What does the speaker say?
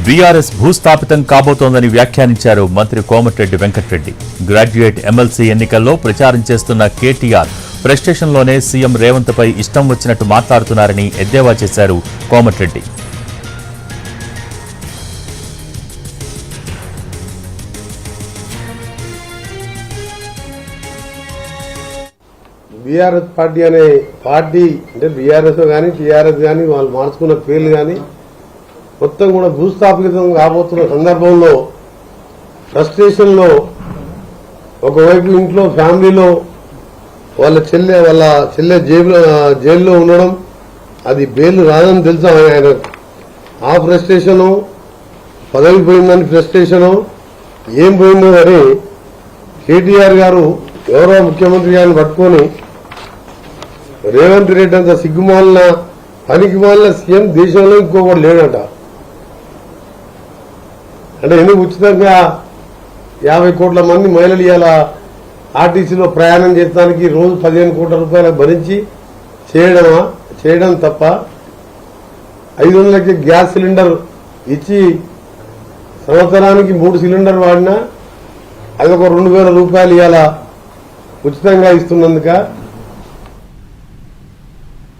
BRS భూస్థాపితం కాబోతోందని వ్యాఖ్యానించారు మంత్రి కోమటిరెడ్డి వెంకటరెడ్డి. గ్రాడ్యుయేట్ ఎమ్మెల్సీ ఎన్నికల్లో ప్రచారం చేస్తున్న కేటీఆర్ ప్రెస్టేషన్లోనే సీఎం రేవంత్ పై ఇష్టం వచ్చినట్టు మాట్లాడుతున్నారని ఎద్దేవా చేశారు కోమటిరెడ్డి. బీఆర్ఎస్ పార్టీ అనే పార్టీ అంటే బీఆర్ఎస్ కానీ టీఆర్ఎస్ కానీ వాళ్ళు మార్చుకున్న పేర్లు కానీ మొత్తం కూడా భూస్థాపితం కాబోతున్న సందర్భంలో ఫ్రస్ట్రేషన్లో ఒకవైపు ఇంట్లో ఫ్యామిలీలో వాళ్ళ చెల్లె జైల్లో ఉండడం, అది బెయిల్ రాదని తెలుసా ఆయన. ఆ ఫ్రస్ట్రేషను, పదవి పోయిందని ఫ్రస్ట్రేషను, ఏం పోయిందో అని కేటీఆర్ గారు గౌరవ ముఖ్యమంత్రి గారిని పట్టుకొని రేవంత్ రెడ్డి అంత సిగ్గుమాలిన పనికిమాలిన సీఎం దేశంలో ఇంకొకటి లేడట. అంటే ఎందుకు ఉచితంగా 50 కోట్ల మంది మహిళలు ఇవాళ ఆర్టీసీలో ప్రయాణం చేయడానికి రోజు 15 కోట్ల రూపాయలు భరించి చేయడం తప్ప 500 గ్యాస్ సిలిండర్ ఇచ్చి సంవత్సరానికి 3 సిలిండర్ వాడినా అదొక 2000 రూపాయలు ఇవాళ ఉచితంగా ఇస్తున్నందుక